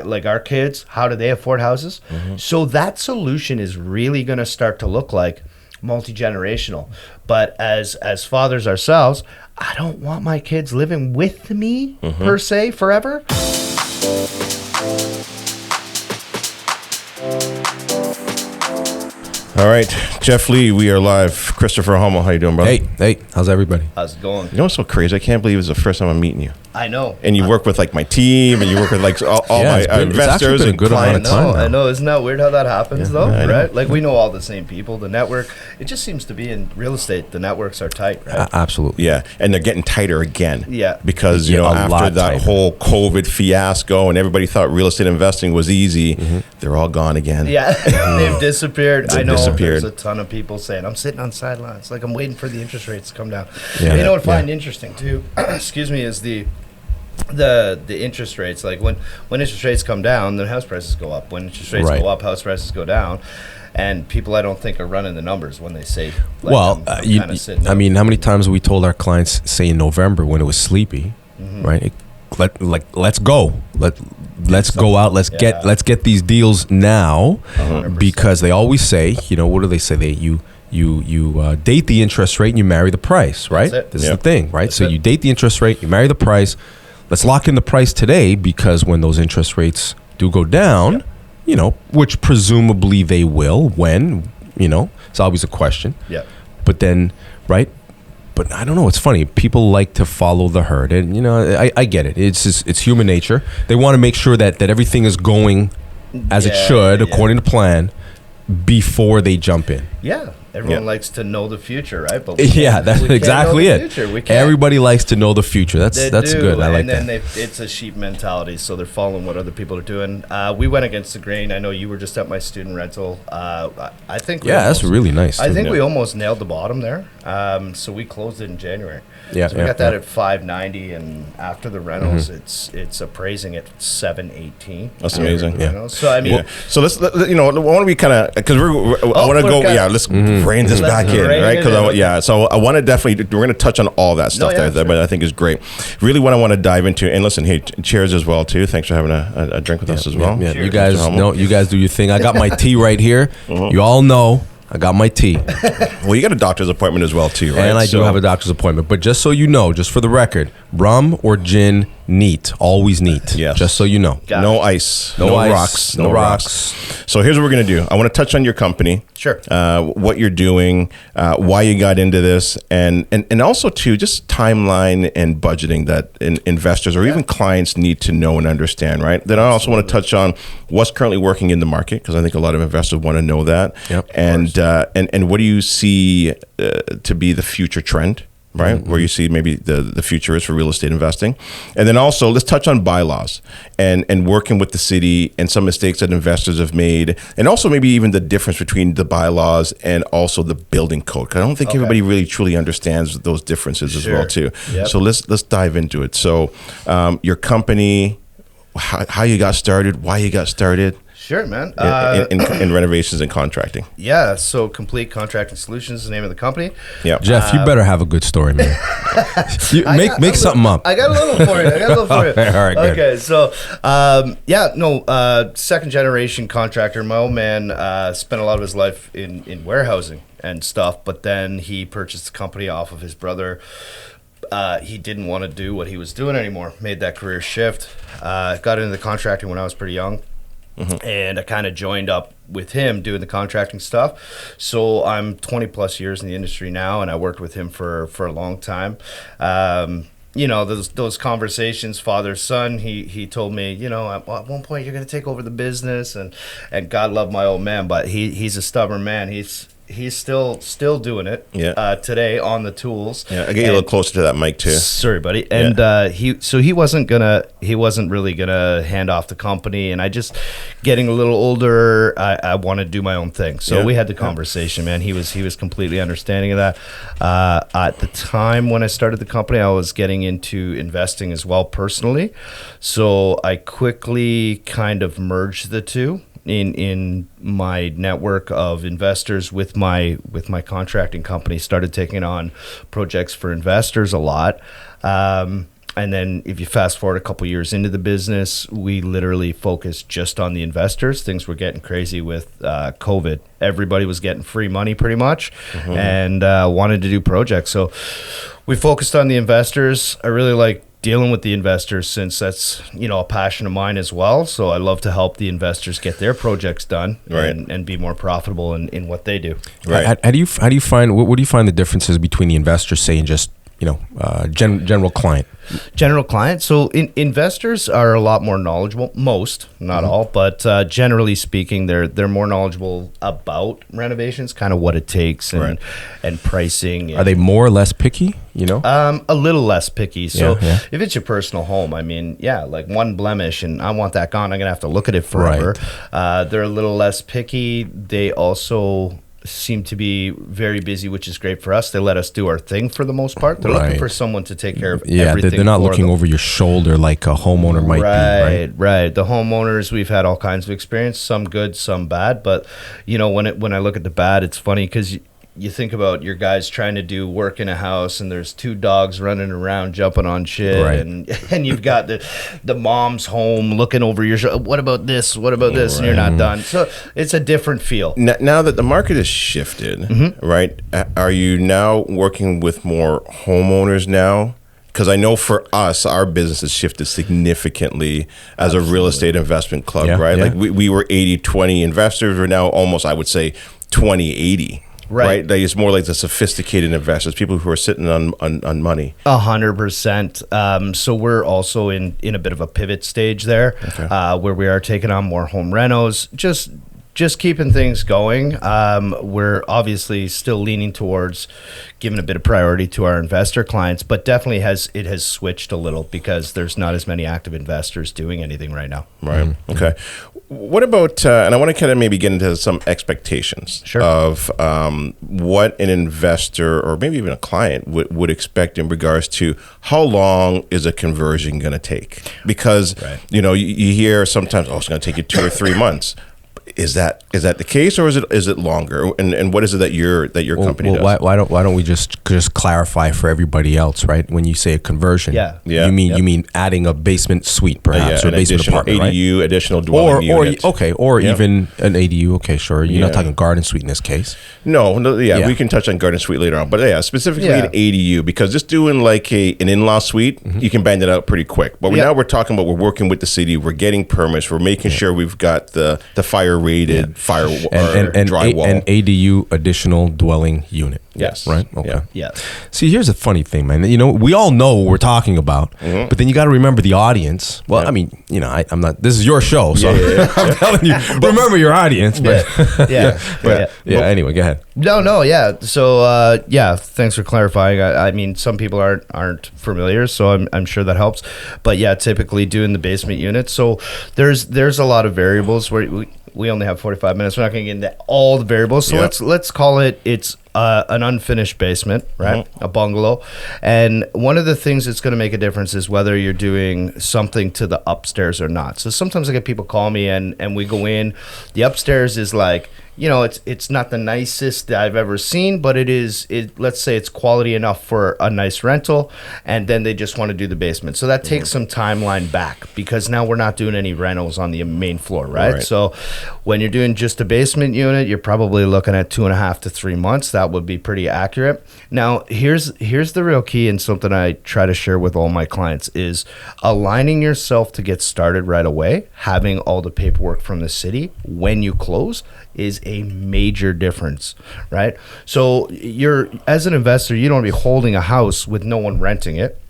like our kids, how do they afford houses? So that solution is really going to start to look like multi-generational. But as fathers ourselves, I don't want my kids living with me per se forever. All right, Jeff Lee, we are live. Christopher Hummell, how you doing, brother? Hey, how's everybody? How's it going? You know what's so crazy? I can't believe it's the first time I'm meeting you. I know. And you work with like my team, and you work with like all my investors and good amount of clients. time. I know. Isn't that weird how that happens, though? Right? Like, we know all the same people. The network, it just seems to be in real estate. The networks are tight, right? Absolutely. Yeah, and they're getting tighter again. Yeah. Because, after that whole COVID fiasco and everybody thought real estate investing was easy, they're all gone again. Yeah, they've disappeared. I know. Disappeared. There's a ton of people saying, I'm sitting on sidelines. Like, I'm waiting for the interest rates to come down. Yeah. You know what I find interesting, too, excuse me, is the interest rates. Like, when interest rates come down, then house prices go up. When interest rates go up, house prices go down. And people, I don't think, are running the numbers when they say, like, well, I mean, how many times have we told our clients, say in November when it was sleepy, right? Let's go. Let's go out. Let's get these deals now, 100%. because they always say, what do they say? You date the interest rate and you marry the price, right? This is the thing, right? So you date the interest rate, you marry the price. Let's lock in the price today, because when those interest rates do go down, which presumably they will, when, it's always a question. Yeah. But then, right? But I don't know. It's funny. People like to follow the herd, and I get it. It's human nature. They want to make sure that everything is going as it should, according to plan, before they jump in. Yeah. Everyone likes to know the future, right? But that's exactly it. Everybody likes to know the future. That's good. I like that. And then it's a sheep mentality, so they're following what other people are doing. We went against the grain. I know you were just at my student rental. I think that's really nice. I think we almost nailed the bottom there. So we closed it in January. Yeah, so we got that at $590, and after the rentals, it's appraising at $718. That's amazing. Yeah. So I mean, so let's I want to be kind of, because I want to go. Let's rein this back in, right? Because so I want to definitely, we're going to touch on all that stuff but I think is great. Really, what I want to dive into, and listen, hey, cheers as well too. Thanks for having a drink with us as well. Yeah, you guys do your thing. I got my tea right here. You all know I got my tea. Well, you got a doctor's appointment as well too, right? And I do have a doctor's appointment. But just so you know, just for the record, rum or gin, neat. Always neat. Yes. Just so you know. No ice. No ice, rocks. no rocks. So here's what we're going to do. I want to touch on your company. Sure. What you're doing, why you got into this, and also too, just timeline and budgeting that investors or even clients need to know and understand, right? Then I also want to touch on what's currently working in the market, because I think a lot of investors want to know that. Yep. And what do you see to be the future trend? Right, where you see maybe the future is for real estate investing. And then also let's touch on bylaws and working with the city and some mistakes that investors have made, and also maybe even the difference between the bylaws and also the building code, because I don't think everybody really truly understands those differences as well too. Yep. So let's dive into it. So your company, how you got started, why you got started. Sure, man. In renovations and contracting. Yeah, so Complete Contracting Solutions is the name of the company. Yeah, Jeff, you better have a good story, man. Make something up. I got a little for you. All right, good. Okay, so second generation contractor. My old man spent a lot of his life in warehousing and stuff, but then he purchased the company off of his brother. He didn't want to do what he was doing anymore. Made that career shift. Got into the contracting when I was pretty young. And I kind of joined up with him doing the contracting stuff. So I'm 20 plus years in the industry now, and I worked with him for a long time. Those conversations, father, son, he told me, at one point you're going to take over the business, and God love my old man, but he's a stubborn man. He's still doing it today on the tools. Yeah, I get you a little closer to that mic too. Sorry, buddy. And he wasn't really gonna hand off the company. And I just, getting a little older, I want to do my own thing. So we had the conversation, man. He was completely understanding of that. At the time when I started the company, I was getting into investing as well personally. So I quickly kind of merged the two. In my network of investors with my contracting company, started taking on projects for investors a lot. And then if you fast forward a couple years into the business, we literally focused just on the investors. Things were getting crazy with COVID. Everybody was getting free money pretty much and wanted to do projects. So we focused on the investors. I really like dealing with the investors since that's, a passion of mine as well. So I love to help the investors get their projects done and be more profitable in what they do. Right. How do you find, what do you find the differences between the investors, say, and just, general client? General client. So investors are a lot more knowledgeable. Most, not all, but generally speaking, they're more knowledgeable about renovations, kind of what it takes and pricing. Are they more or less picky? A little less picky. So if it's your personal home, like one blemish and I want that gone, I'm gonna have to look at it forever. Right. They're a little less picky. They also seem to be very busy, which is great for us. They let us do our thing for the most part. They're looking for someone to take care of everything. They're not looking over your shoulder like a homeowner might be. Right. The homeowners, we've had all kinds of experience, some good, some bad. But when I look at the bad, it's funny because you think about your guys trying to do work in a house and there's two dogs running around jumping on shit and you've got the mom's home looking over your shoulder. What about this? What about this? And you're not done. So it's a different feel. Now that the market has shifted, right? Are you now working with more homeowners now? Because I know for us, our business has shifted significantly as a real estate investment club, right? Yeah. Like we were 80-20 investors. We're now almost, I would say, 20-80. Right. Like it's more like the sophisticated investors, people who are sitting on money. 100%. So we're also in a bit of a pivot stage there, where we are taking on more home renos, just keeping things going. We're obviously still leaning towards giving a bit of priority to our investor clients, but definitely it has switched a little because there's not as many active investors doing anything right now. Right. Okay. What about, and I want to kind of maybe get into some expectations of what an investor or maybe even a client would expect in regards to how long is a conversion going to take? Because, you hear sometimes, it's going to take you 2 or 3 months. Is that the case, or is it longer? And what is it that your company does? Why don't we just clarify for everybody else, right? When you say a conversion, you mean adding a basement suite, perhaps, or a basement apartment, ADU, right? Additional dwelling unit. Or even an ADU. Okay, sure. You're not talking garden suite in this case. No, we can touch on garden suite later on, but specifically an ADU, because just doing like an in-law suite, you can bang that out pretty quick. But now we're talking about, we're working with the city, we're getting permits, we're making sure we've got the fire rated fire and drywall. An ADU, additional dwelling unit. Yes. Right? Okay. Yeah. See, here's the funny thing, man. We all know what we're talking about, but then you got to remember the audience. Well, I mean, I'm not, this is your show, so I'm telling you, remember your audience. But anyway, go ahead. No, yeah. So, thanks for clarifying. I mean, some people aren't familiar, so I'm sure that helps. But yeah, typically doing the basement unit. So there's a lot of variables where we only have 45 minutes. We're not going to get into all the variables. So let's call it's an unfinished basement, right? A bungalow. And one of the things that's going to make a difference is whether you're doing something to the upstairs or not. So sometimes I get people call me and we go in. The upstairs is like, it's not the nicest I've ever seen, but let's say it's quality enough for a nice rental, and then they just want to do the basement. So that takes some timeline back because now we're not doing any rentals on the main floor, right? So when you're doing just a basement unit, you're probably looking at 2.5 to 3 months. That would be pretty accurate. Now, here's the real key, and something I try to share with all my clients is aligning yourself to get started right away, having all the paperwork from the city when you close is a major difference, right? So as an investor, you don't want to be holding a house with no one renting it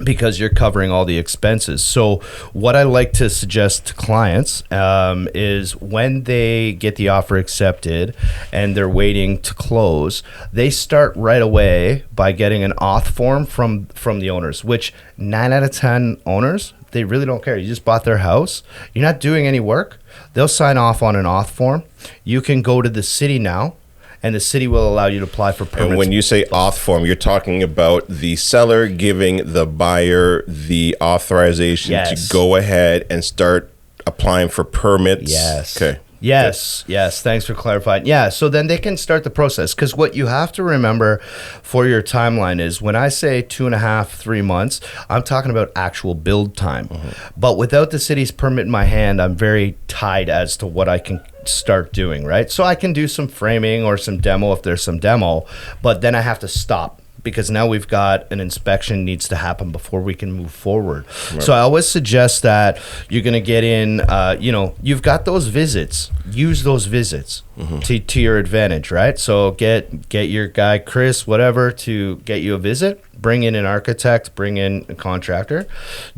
because you're covering all the expenses. So what I like to suggest to clients is when they get the offer accepted and they're waiting to close, they start right away by getting an auth form from the owners, which 9 out of 10 owners, they really don't care. You just bought their house. You're not doing any work. They'll sign off on an auth form. You can go to the city now, and the city will allow you to apply for permits. And when you say auth form, you're talking about the seller giving the buyer the authorization to go ahead and start applying for permits? Yes. Okay. Yes, yes. Thanks for clarifying. Yeah, so then they can start the process, because what you have to remember for your timeline is when I say 2.5, 3 months, I'm talking about actual build time. But without the city's permit in my hand, I'm very tied as to what I can start doing, right? So I can do some framing or some demo if there's some demo, but then I have to stop, because now we've got an inspection needs to happen before we can move forward. Right. So I always suggest that you're going to get in, you've got those visits, use those visits to your advantage, right? So get your guy, Chris, whatever, to get you a visit. Bring in an architect, bring in a contractor,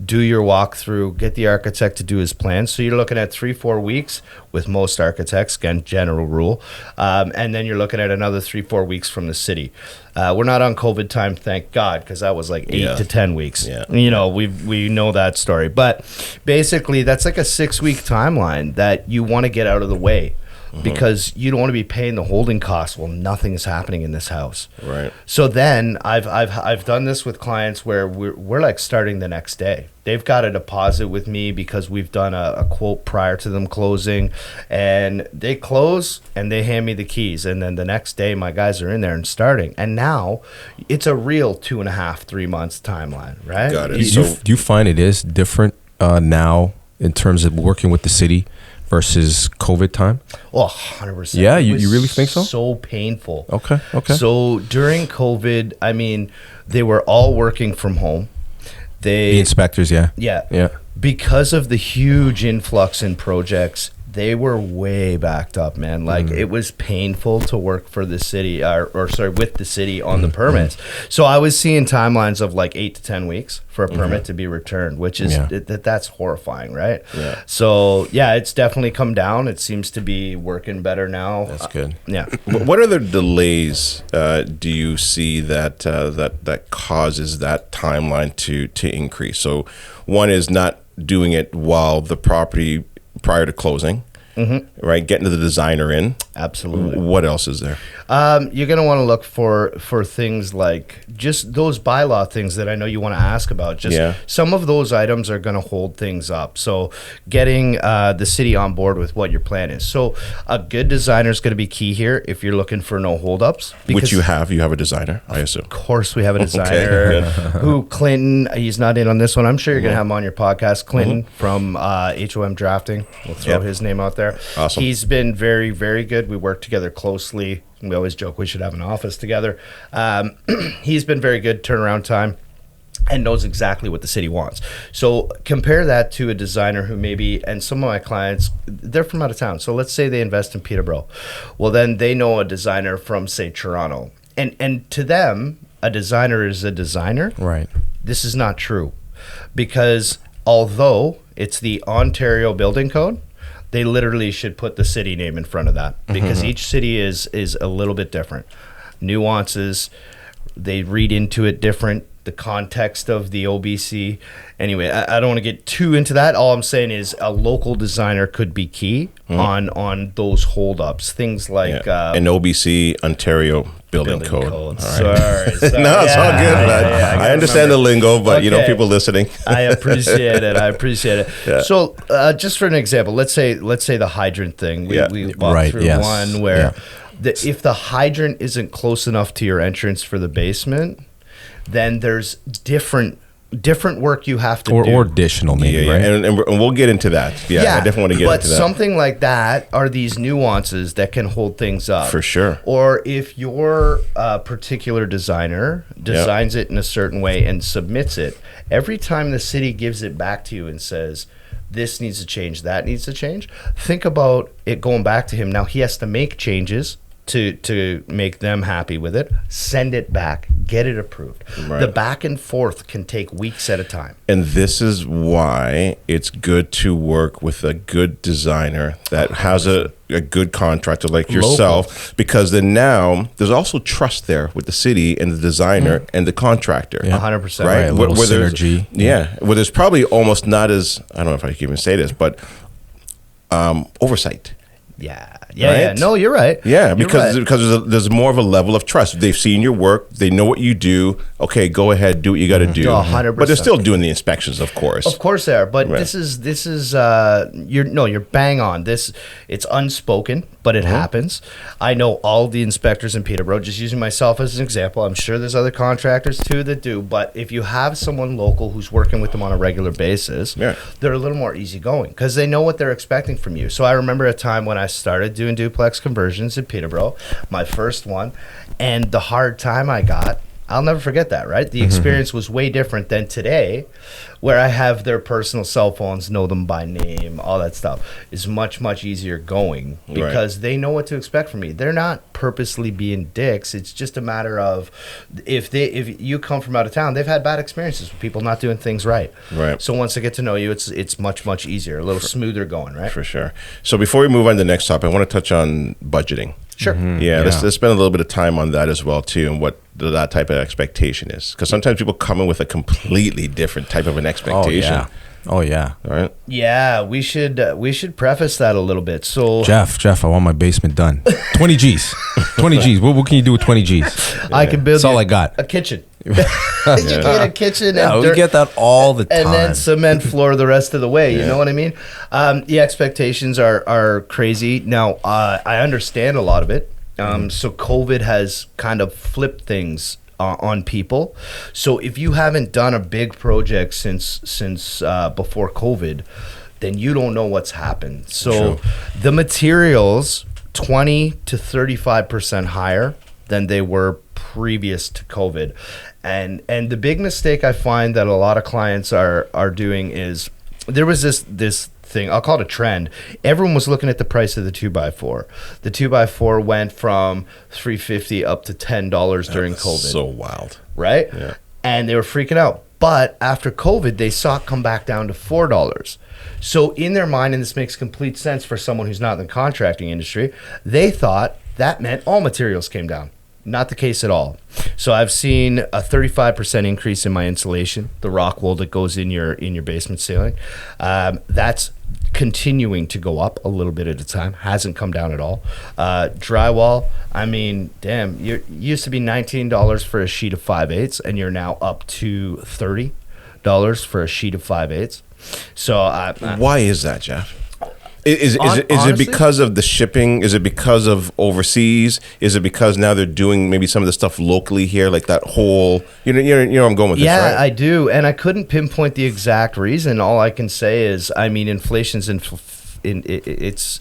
do your walkthrough, get the architect to do his plan. So you're looking at 3-4 weeks with most architects, again, general rule. And then you're looking at another 3-4 weeks from the city. We're not on COVID time, thank God, because that was like 8 to 10 weeks. Yeah. We know that story. But basically, that's like a 6-week timeline that you want to get out of the way. Because you don't want to be paying the holding costs while nothing is happening in this house. Right. So then I've done this with clients where we're like starting the next day. They've got a deposit with me because we've done a quote prior to them closing, and they close and they hand me the keys, and then the next day my guys are in there and starting. And now it's a real 2.5, 3 months timeline, right? Got it. Do you find it is different now in terms of working with the city versus COVID time? Oh, 100%. Yeah, you really think so? So painful. Okay. So during COVID, I mean, they were all working from home. The inspectors, yeah. Yeah. Because of the huge influx in projects, they were way backed up, man. Like it was painful to work for the city with the city on the permits. So I was seeing timelines of like 8 to 10 weeks for a permit to be returned, which is that's horrifying, right? Yeah. So yeah, it's definitely come down. It seems to be working better now. That's good. Yeah. What other delays do you see that causes that timeline to increase? So one is not doing it while the property prior to closing, right? Getting the designer in. Absolutely. What else is there? You're going to want to look for things like just those bylaw things that I know you want to ask about. Some of those items are going to hold things up. So getting the city on board with what your plan is. So a good designer is going to be key here if you're looking for no holdups. Which you have. You have a designer, I assume. Of course we have a designer who Clinton, he's not in on this one. I'm sure you're going to have him on your podcast. Clinton from HOM Drafting. We'll throw his name out there. Awesome. He's been very, very good. We work together closely. We always joke we should have an office together. He's been very good turnaround time and knows exactly what the city wants. So compare that to a designer who maybe, and some of my clients, they're from out of town. So let's say they invest in Peterborough. Well, then they know a designer from, say, Toronto. And to them, a designer is a designer. Right. This is not true. Because although it's the Ontario Building Code, they literally should put the city name in front of that, because each city is a little bit different. Nuances, they read into it different. The context of the OBC. Anyway, I don't want to get too into that. All I'm saying is a local designer could be key on those holdups. Things like an OBC, Ontario Building Code. All right. Sorry. No, it's all good, man. I understand the lingo, but people listening. I appreciate it. Yeah. So, just for an example, let's say the hydrant thing. We walked through one where if the hydrant isn't close enough to your entrance for the basement, then there's different work you have to do. Or additional maybe, right? And we'll get into that. I definitely want to get into that. But something like that are these nuances that can hold things up. For sure. Or if your particular designer designs it in a certain way and submits it, every time the city gives it back to you and says, this needs to change, that needs to change, think about it going back to him. Now he has to make changes to make them happy with it, send it back, get it approved. Right. The back and forth can take weeks at a time. And this is why it's good to work with a good designer that has a good contractor like yourself, because then now there's also trust there with the city and the designer and the contractor. 100%. Right? A little synergy. Where there's probably almost not as, I don't know if I can even say this, but oversight. Yeah. No, you're right. Yeah, You're because right. there's more of a level of trust. They've seen your work. They know what you do. Okay, go ahead, do what you got to do. 100%. But they're still doing the inspections, of course. Of course they are. But Right. this is you're bang on. It's unspoken, but it happens. I know all the inspectors in Peterborough. Just using myself as an example. I'm sure there's other contractors too that do. But if you have someone local who's working with them on a regular basis, they're a little more easygoing because they know what they're expecting from you. So I remember a time when I started doing duplex conversions in Peterborough, my first one, and the hard time I got, I'll never forget that, right? The experience was way different than today, where I have their personal cell phones, know them by name, all that stuff is much, much easier going because they know what to expect from me. They're not purposely being dicks. It's just a matter of if you come from out of town, they've had bad experiences with people not doing things right. Right. So once they get to know you, it's much, much easier, a little smoother going, right? For sure. So before we move on to the next topic, I want to touch on budgeting. Sure. Yeah, let's spend a little bit of time on that as well too, and what that type of expectation is. Because sometimes people come in with a completely different type of an expectation. Oh yeah. All right. Yeah, we should preface that a little bit. So Jeff, I want my basement done. 20 G's. 20 G's. What can you do with 20 G's? I can build That's all I got. a kitchen. You get a kitchen Yeah, and we get that all the time. and then cement floor the rest of the way. You know what I mean? The expectations are crazy. Now, I understand a lot of it. So COVID has kind of flipped things on people. So if you haven't done a big project since before COVID, then you don't know what's happened. So the materials 20 to 35% higher than they were previous to COVID. And the big mistake I find that a lot of clients are doing is there was this thing, I'll call it a trend. Everyone was looking at the price of the 2x4. The 2x4 went from $350 up to $10 during COVID. So wild. Right? Yeah. And they were freaking out. But after COVID, they saw it come back down to $4. So in their mind, and this makes complete sense for someone who's not in the contracting industry, they thought that meant all materials came down. Not the case at all. So I've seen a 35% increase in my insulation, the rock wool that goes in your basement ceiling. That's continuing to go up a little bit at a time. Hasn't come down at all. Drywall, I mean, damn, you used to be $19 for a sheet of 5/8, and you're now up to $30 for a sheet of 5/8. So why is that, Jeff? Is it honestly, because of the shipping? Is it because of overseas? Is it because now they're doing maybe some of the stuff locally here, like that whole? You know where I'm going with this, right? Yeah, I do, and I couldn't pinpoint the exact reason. All I can say is, I mean, inflation's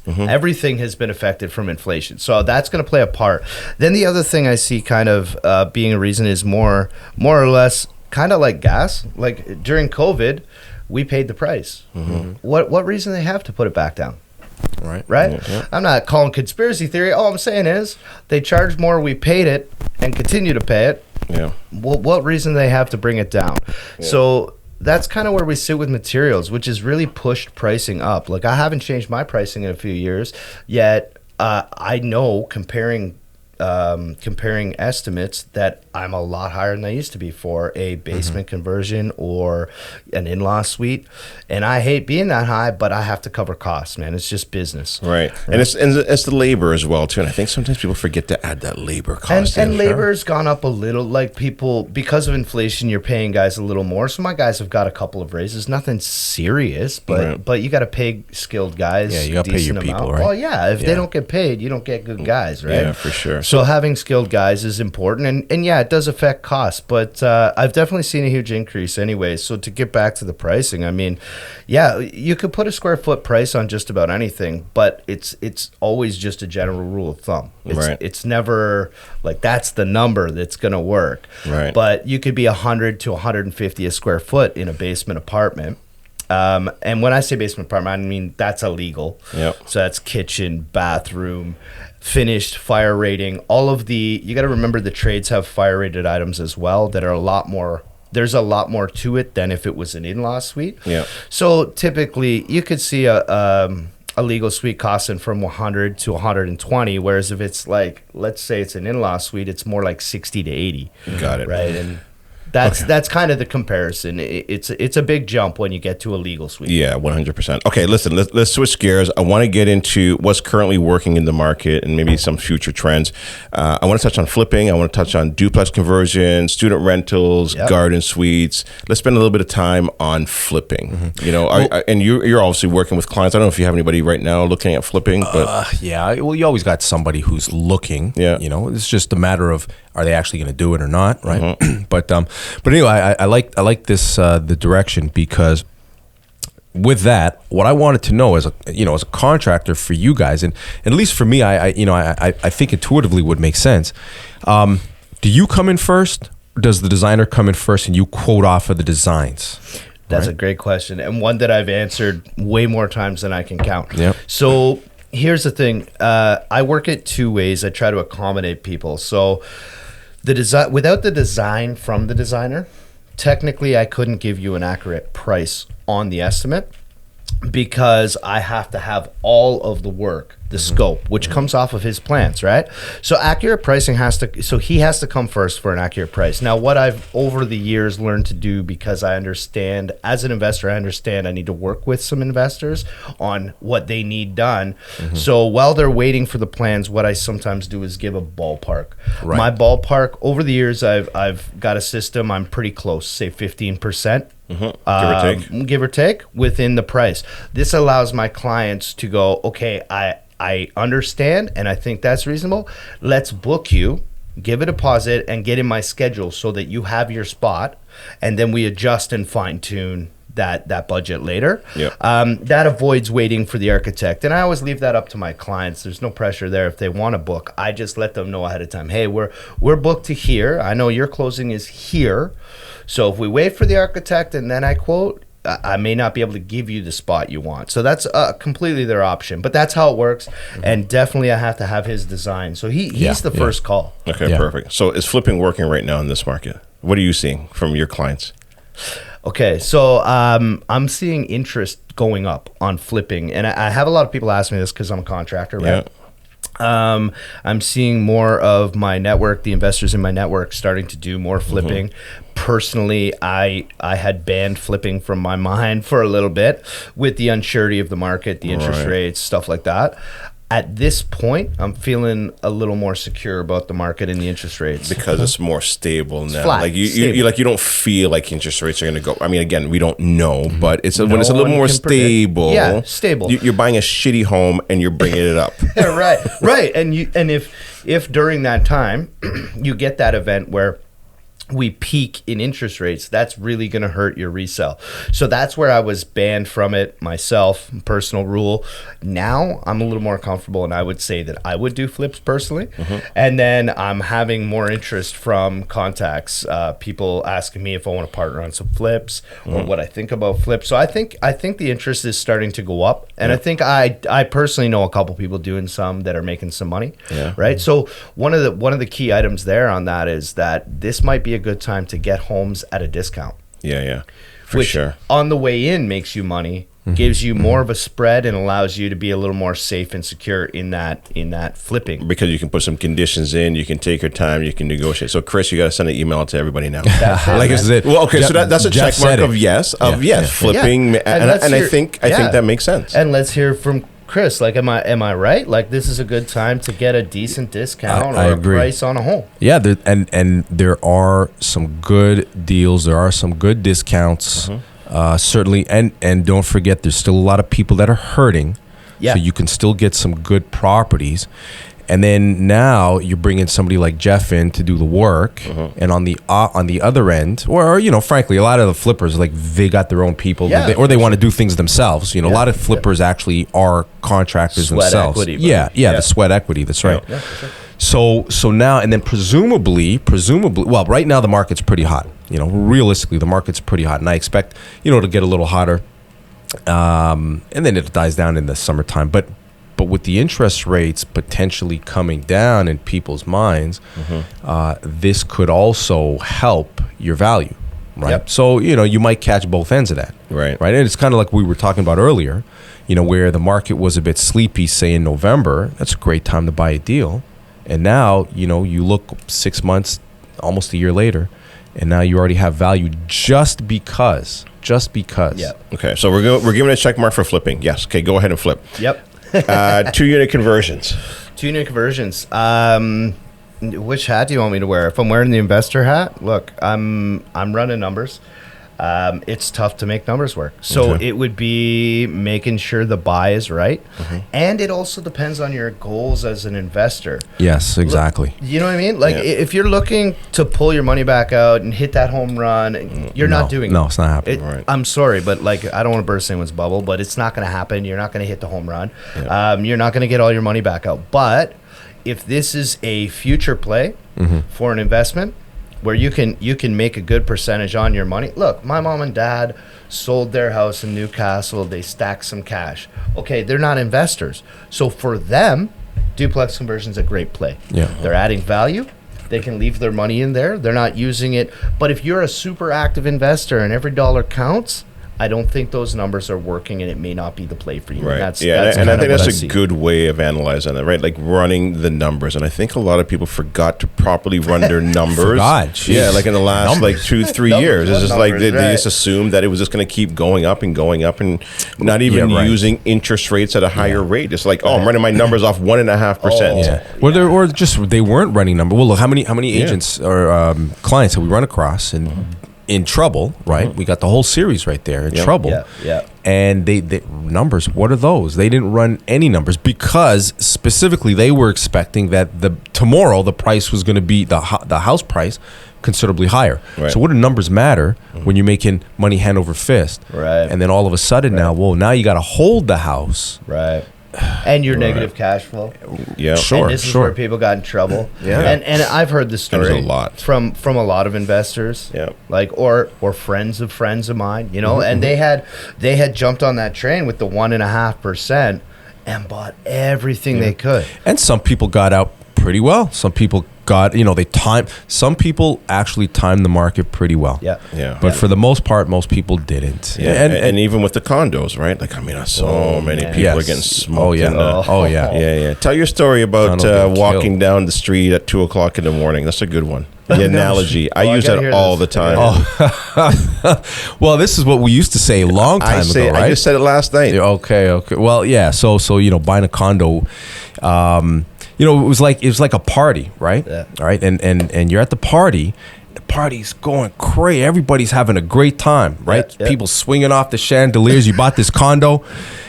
everything has been affected from inflation, so that's going to play a part. Then the other thing I see kind of being a reason is more or less kind of like gas. Like during COVID, we paid the price. What reason they have to put it back down? Right? Yeah. I'm not calling conspiracy theory. All I'm saying is they charged more, we paid it, and continue to pay it. Yeah. What reason they have to bring it down? Yeah. So that's kind of where we sit with materials, which has really pushed pricing up. Like I haven't changed my pricing in a few years, yet I know comparing estimates that I'm a lot higher than I used to be for a basement conversion or an in-law suite, and I hate being that high, but I have to cover costs, man. It's just business, right? And it's the labor as well too. And I think sometimes people forget to add that labor cost. And labor's gone up a little. Like people, because of inflation, you're paying guys a little more. So my guys have got a couple of raises, nothing serious, but you got to pay skilled guys. Yeah, you got to pay your people, right? Well, yeah. If they don't get paid, you don't get good guys, right? Yeah, for sure. So having skilled guys is important, and yeah, it does affect costs, but I've definitely seen a huge increase anyway. So to get back to the pricing, I mean, yeah, you could put a square foot price on just about anything, but it's always just a general rule of thumb. It's never like that's the number that's going to work. Right. But you could be 100 to 150 a square foot in a basement apartment. And when I say basement apartment, I mean that's illegal. Yep. So that's kitchen, bathroom, finished, fire rating, all of the, you got to remember the trades have fire rated items as well that are a lot more, there's a lot more to it than if it was an in-law suite. Yeah. So typically you could see a legal suite costing from 100 to 120, whereas if it's like, let's say it's an in-law suite, it's more like 60 to 80. Got it. Right. And That's kind of the comparison. It's a big jump when you get to a legal suite. Yeah, 100%. Okay, listen, let's switch gears. I want to get into what's currently working in the market and maybe some future trends. I want to touch on flipping. I want to touch on duplex conversions, student rentals, garden suites. Let's spend a little bit of time on flipping. You know, and you're obviously working with clients. I don't know if you have anybody right now looking at flipping, but well, you always got somebody who's looking. Yeah, you know, it's just a matter of are they actually going to do it or not, right? But anyway, I like this the direction, because with that, what I wanted to know as a contractor for you guys, and at least for me, I think intuitively would make sense. Do you come in first? Or does the designer come in first and you quote off of the designs? That's a great question, and one that I've answered way more times than I can count. Yep. So here's the thing. I work it two ways. I try to accommodate people. So the design, without the design from the designer, technically I couldn't give you an accurate price on the estimate, because I have to have all of the work, the scope, which comes off of his plans, right? So accurate pricing he has to come first for an accurate price. Now, what I've over the years learned to do, because I understand, as an investor, I understand I need to work with some investors on what they need done. So while they're waiting for the plans, what I sometimes do is give a ballpark. Right. My ballpark, over the years, I've got a system, I'm pretty close, say 15%. Give or take within the price. This allows my clients to go, okay, I understand and I think that's reasonable. Let's book you, give a deposit, and get in my schedule so that you have your spot, and then we adjust and fine tune that budget later. That avoids waiting for the architect, and I always leave that up to my clients. There's no pressure there. If they want to book, I just let them know ahead of time, hey, we're booked to here, I know your closing is here, so if we wait for the architect and then I quote, I may not be able to give you the spot you want. So that's completely their option, but that's how it works. And definitely I have to have his design, so he's the first call. Okay, perfect. So is flipping working right now in this market? What are you seeing from your clients? Okay, so I'm seeing interest going up on flipping, and I have a lot of people ask me this because I'm a contractor, right? I'm seeing more of my network, the investors in my network, starting to do more flipping. Personally, I had banned flipping from my mind for a little bit with the unsurety of the market, the interest rates, stuff like that. At this point, I'm feeling a little more secure about the market and the interest rates, because it's more stable now. Flat, like you don't feel like interest rates are going to go. I mean, again, we don't know, but when it's a little more stable. Yeah, stable. You're buying a shitty home and you're bringing it up. right. And if during that time you get that event where we peak in interest rates, that's really going to hurt your resale. So that's where I was banned from it myself, personal rule. Now I'm a little more comfortable, and I would say that I would do flips personally. And then I'm having more interest from contacts, people asking me if I want to partner on some flips or what I think about flips. So I think the interest is starting to go up, and I think I personally know a couple people doing some that are making some money. Right. So one of the key items there on that is that this might be a good time to get homes at a discount. For sure. On the way in makes you money, gives you more of a spread, and allows you to be a little more safe and secure in that flipping. Because you can put some conditions in, you can take your time, you can negotiate. So Chris, you got to send an email to everybody now. Like I said, well, okay, so that's a check mark of yes, flipping, and I think that makes sense. And let's hear from Chris, like, am I right? Like, this is a good time to get a decent discount or a price on a home. Yeah, and there are some good deals. There are some good discounts, certainly. And don't forget, there's still a lot of people that are hurting. So you can still get some good properties. And then now you're bringing somebody like Jeff in to do the work, and on the other end, or frankly, a lot of the flippers, like, they got their own people, or they want to do things themselves. A lot of flippers actually are contractors themselves. Equity, the sweat equity. That's right. Yeah, for sure. So now, and then presumably, well, right now the market's pretty hot. Realistically, the market's pretty hot, and I expect to get a little hotter, and then it dies down in the summertime, but with the interest rates potentially coming down in people's minds, this could also help your value, right? So, you might catch both ends of that. Right. And it's kind of like we were talking about earlier, where the market was a bit sleepy, say in November. That's a great time to buy a deal. And now, you look 6 months, almost a year later, and now you already have value just because. Yeah. Okay, so we're giving a check mark for flipping. Yes. Okay, go ahead and flip. Yep. 2-unit conversions. 2-unit conversions. Which hat do you want me to wear? If I'm wearing the investor hat, look, I'm running numbers. It's tough to make numbers work. So it would be making sure the buy is right. And it also depends on your goals as an investor. Yes, exactly. Look, you know what I mean? Like if you're looking to pull your money back out and hit that home run, you're not doing it. No, it's not happening. Right. I'm sorry, but like I don't want to burst anyone's bubble, but it's not going to happen. You're not going to hit the home run. You're not going to get all your money back out. But if this is a future play for an investment, where you can make a good percentage on your money. Look, my mom and dad sold their house in Newcastle. They stacked some cash. Okay, they're not investors. So for them, duplex conversion is a great play. Yeah. They're adding value. They can leave their money in there. They're not using it. But if you're a super active investor and every dollar counts, I don't think those numbers are working, and it may not be the play for you. Right. And that's and I think that's a see. good way of analyzing it, right? Like running the numbers. And I think a lot of people forgot to properly run their numbers. Jeez. Like in the last like 2-3 years. It's just like they right. just assumed that it was just going to keep going up and not even using interest rates at a higher rate. It's like, I'm running my numbers off 1.5%. Yeah. Or just they weren't running number. Well, look, how many agents or clients have we run across and in trouble, right? We got the whole series right there in trouble. Yeah. And they numbers, what are those? They didn't run any numbers because specifically they were expecting that tomorrow the price was going to be the house price considerably higher. Right. So what do numbers matter when you're making money hand over fist? Right. And then all of a sudden now you got to hold the house. Right. And your negative cash flow. Yeah, sure. And this is where people got in trouble. And I've heard the story a lot. from a lot of investors. Yeah. Like or friends of mine, you know, and they had jumped on that train with the 1.5% and bought everything they could. And some people got out pretty well. Some people some people actually timed the market pretty well. Yeah. But for the most part, most people didn't. Yeah. And even with the condos, right? Like, I mean, so many people are getting smoked. Yeah. Tell your story about walking down the street at 2:00 in the morning. That's a good one. The analogy. I use that all the time. Well, this is what we used to say a long time ago, right? I just said it last night. Okay. Well, yeah. So buying a condo, it was like a party, right? Yeah. All right. And you're at the party. The party's going crazy. Everybody's having a great time, right? Yeah. People swinging off the chandeliers. You bought this condo.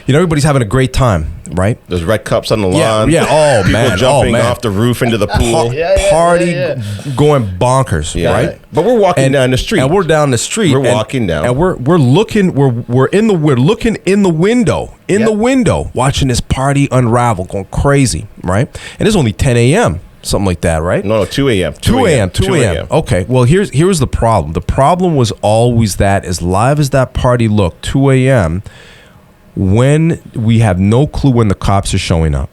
Everybody's having a great time, right? There's red cups on the lawn. Yeah. Oh, people man. jumping off the roof into the pool. Party going bonkers, right? But we're walking down the street. And we're down the street. We're walking down. And we're looking. We're looking in the window. The window, watching this party unravel, going crazy, right? And it's only 10 a.m. Something like that, right? No, 2 a.m. 2 a.m. Okay. Well, here's the problem. The problem was always that as live as that party looked, 2 a.m., when we have no clue when the cops are showing up.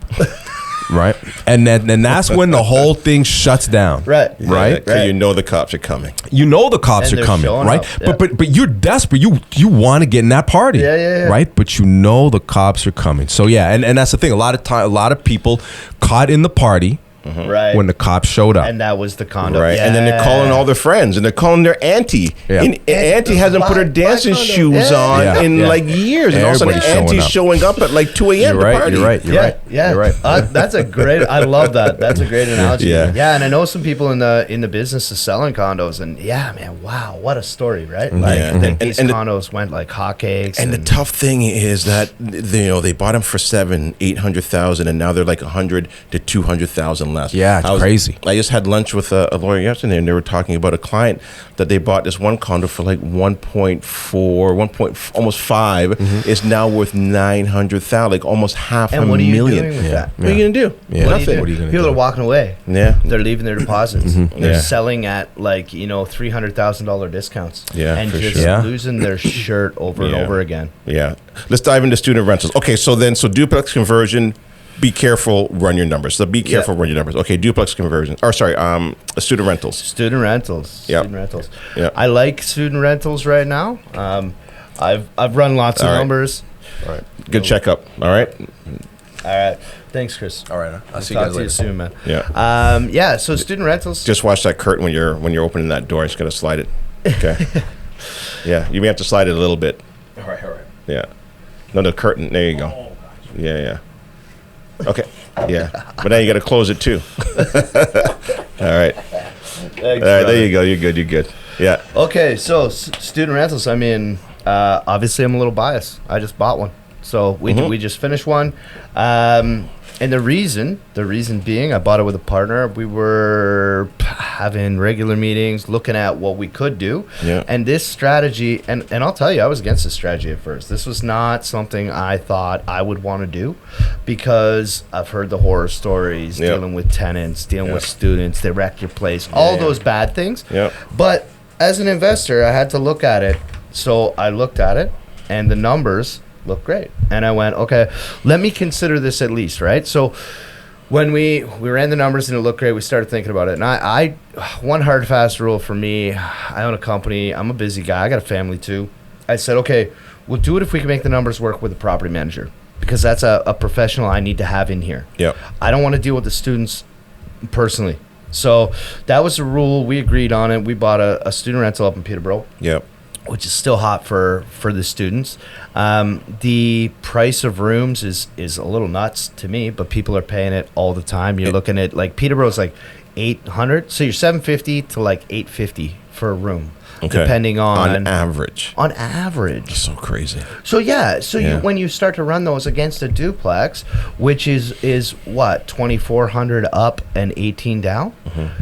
Right? And that's when the whole thing shuts down. Right. Because you know the cops are coming. You know the cops are coming, right? But you're desperate. You want to get in that party. Yeah. Right? But you know the cops are coming. So and that's the thing. A lot of people caught in the party. Right. When the cops showed up. And that was the condo. Right. Yeah. And then they're calling all their friends and they're calling their auntie. Yeah. And auntie hasn't put her dancing shoes on in like years. And all of a sudden auntie's showing up at like 2 a.m. You're to party. You're right. Yeah. You're right. That's a great, I love that. That's a great analogy. Yeah. And I know some people in the business of selling condos, and man, wow, what a story, right? Like these condos went like hotcakes. And the tough thing is that they bought them for $700,000-800,000, and now they're like 100 to 200,000 less. Yeah, it's crazy. I just had lunch with a lawyer yesterday, and they were talking about a client that they bought this one condo for like 1.4, almost 5. It's now worth 900,000, like almost half a million. And what are you doing with that? What are you gonna do? Yeah. Nothing. What are you gonna People do? are walking away. Yeah. They're leaving their deposits. They're Yeah. selling at like $300,000 discounts. Yeah, and for just sure. losing their shirt over and over again. Yeah. Let's dive into student rentals. Okay, so duplex conversion. Be careful, run your numbers. So be careful, run your numbers. Okay, duplex conversion. Student rentals. Student rentals. Yep. Student rentals. Yep. I like student rentals right now. I've run lots of numbers. All right. Good checkup. All right. All right. Thanks, Chris. All right. I'll see you Talk guys to you later. soon, man. Yeah. Yeah. So student rentals. Just watch that curtain when you're opening that door. Just gotta slide it. Okay. Yeah. You may have to slide it a little bit. All right. Yeah. No, the curtain. There you go. Yeah. Okay. Yeah. But now you got to close it too. All right. Thanks, All right. There you go. You're good. Yeah. Okay. So student rentals. I mean, obviously, I'm a little biased. I just bought one. So we just finished one. And the reason being, I bought it with a partner. We were having regular meetings, looking at what we could do. Yeah. And this strategy, and I'll tell you, I was against this strategy at first. This was not something I thought I would want to do because I've heard the horror stories, dealing with tenants, dealing with students, they wreck your place, all those bad things. Yeah. But as an investor, I had to look at it. So I looked at it, and the numbers look great. And I went, okay, let me consider this at least, right? So when we ran the numbers and it looked great, we started thinking about it. And I one hard, fast rule for me, I own a company. I'm a busy guy. I got a family too. I said, okay, we'll do it if we can make the numbers work with the property manager, because that's a professional I need to have in here. Yep. I don't want to deal with the students personally. So that was the rule. We agreed on it. We bought a student rental up in Peterborough. Yep. Which is still hot for the students. The price of rooms is a little nuts to me, but people are paying it all the time. You're looking at like Peterborough's like $800, so you're $750 to like $850 for a room, depending on average. On average, So crazy. so when you start to run those against a duplex, which is what, 2,400 up and 18 down.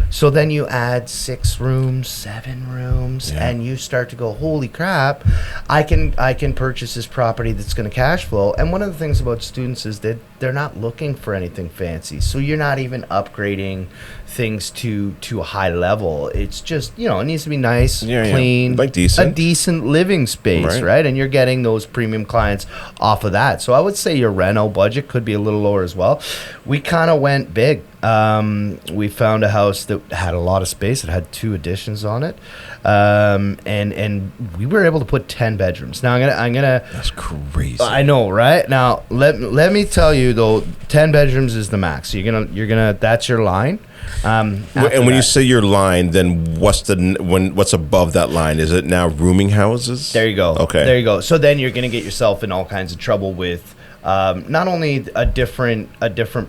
So then you add 6 rooms, 7 rooms, and you start to go, holy crap, I can purchase this property that's going to cash flow. And one of the things about students is that they're not looking for anything fancy, so you're not even upgrading things to a high level. It's just, it needs to be nice, clean, like decent, a decent living space, right? And you're getting those premium clients off of that. So I would say your reno budget could be a little lower as well. We kind of went big. We found a house that had a lot of space. It had 2 additions on it, and we were able to put 10 bedrooms. Now I'm gonna. That's crazy. I know, right? Now let me tell you though, 10 bedrooms is the max. You're gonna that's your line. And when you say your line, then what's above that line? Is it now rooming houses? There you go. Okay. There you go. So then you're gonna get yourself in all kinds of trouble with. Not only a different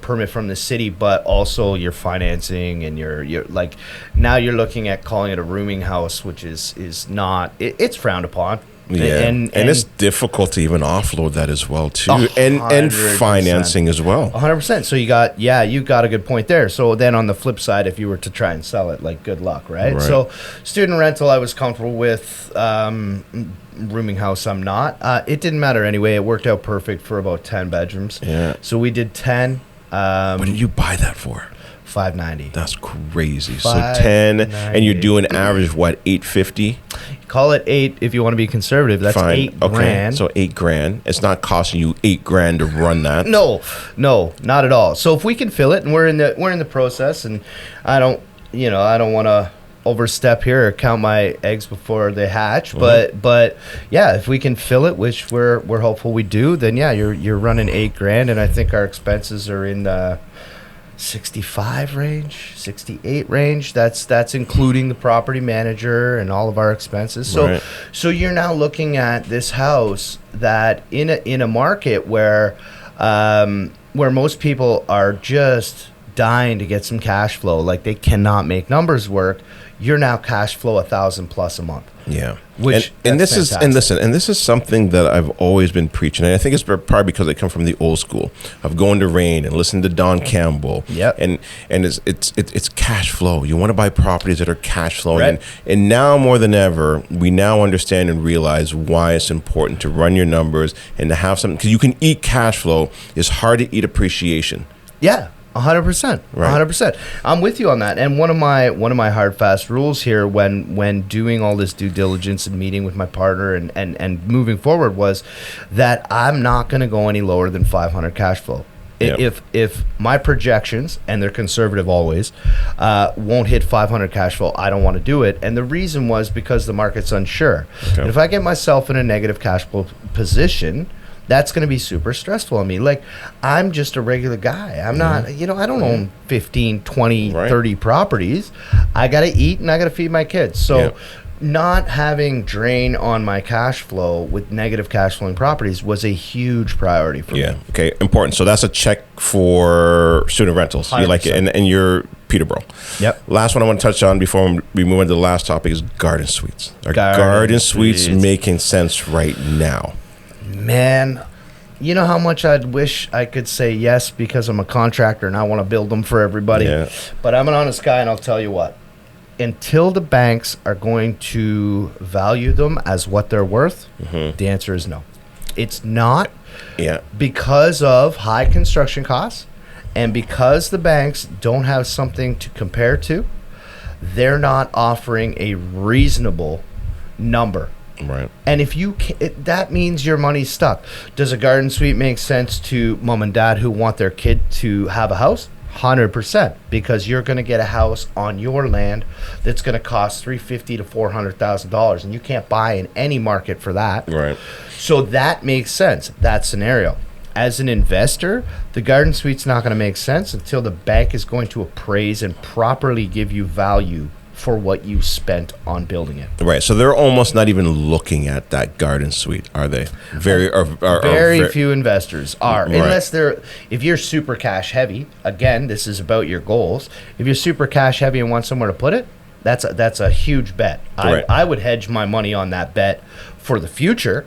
permit from the city, but also your financing and your like. Now you're looking at calling it a rooming house, which is not. It's frowned upon. Yeah, and it's difficult to even offload that as well too, 100%. and financing as well. 100%. So you got a good point there. So then on the flip side, if you were to try and sell it, like, good luck, right? So student rental, I was comfortable with. Rooming house, I'm not. It didn't matter anyway. It worked out perfect for about 10 bedrooms. Yeah. So we did 10. What did you buy that for? $590. That's crazy. So 10, and you're doing average what, $850? Call it 8 if you want to be conservative. That's $8 grand. So $8 grand. It's not costing you $8 grand to run that. No, not at all. So if we can fill it, and we're in the process, and I don't want to overstep here or count my eggs before they hatch, but yeah, if we can fill it, which we're hopeful we do, then you're running $8 grand, and I think our expenses are in the 65 range, 68 range. That's including the property manager and all of our expenses. So you're now looking at this house that in a market where most people are just dying to get some cash flow, like they cannot make numbers work. You're now cash flow $1,000+ a month. Yeah, and this is something that I've always been preaching, and I think it's probably because I come from the old school of going to Rain and listening to Don Campbell. Yep. And it's cash flow. You want to buy properties that are cash flowing, right. And now more than ever, we now understand and realize why it's important to run your numbers and to have something, because you can eat cash flow. It's hard to eat appreciation. Yeah. 100%. 100%. I'm with you on that. And one of my hard fast rules here when doing all this due diligence and meeting with my partner and moving forward was that I'm not going to go any lower than 500 cash flow. Yep. If my projections, and they're conservative always, won't hit 500 cash flow, I don't want to do it. And the reason was because the market's unsure. Okay. And if I get myself in a negative cash flow position, That's going to be super stressful on me. Like, I'm just a regular guy. I'm not, I don't own 15, 20, 30 properties. I got to eat and I got to feed my kids. So not having drain on my cash flow with negative cash flowing properties was a huge priority for me. Okay, important. So that's a check for student rentals. 100%. You like it, and you're Peterborough. Yep. Last one I want to touch on before we move into the last topic is garden suites. Are garden suites making sense right now? Man, you know how much I'd wish I could say yes because I'm a contractor and I want to build them for everybody. Yeah. But I'm an honest guy, and I'll tell you what. Until the banks are going to value them as what they're worth, the answer is no. It's not because of high construction costs, and because the banks don't have something to compare to, they're not offering a reasonable number. Right. And if you that means your money's stuck. Does a garden suite make sense to mom and dad who want their kid to have a house? 100%, because you're going to get a house on your land that's going to cost $350,000 to $400,000, and you can't buy in any market for that. Right. So that makes sense. That scenario. As an investor, the garden suite's not going to make sense until the bank is going to appraise and properly give you value for what you spent on building it. Right. So they're almost not even looking at that garden suite, are they? Very few investors are. Right. Unless if you're super cash heavy, again, this is about your goals. If you're super cash heavy and want somewhere to put it, that's a huge bet. Right. I would hedge my money on that bet for the future.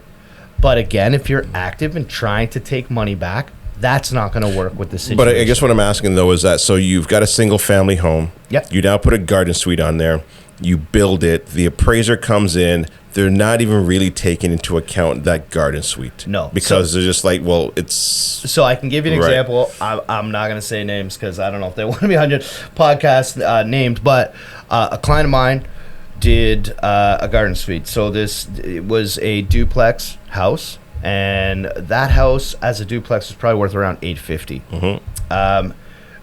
But again, if you're active and trying to take money back, that's not going to work with the situation. But I guess what I'm asking, though, is that so you've got a single family home. Yep. You now put a garden suite on there. You build it. The appraiser comes in. They're not even really taking into account that garden suite. No. Because they're just like, well, it's... So I can give you an example. I'm not going to say names because I don't know if they want to be on your podcast named. But a client of mine did a garden suite. So it was a duplex house. And that house as a duplex was probably worth around $850,000.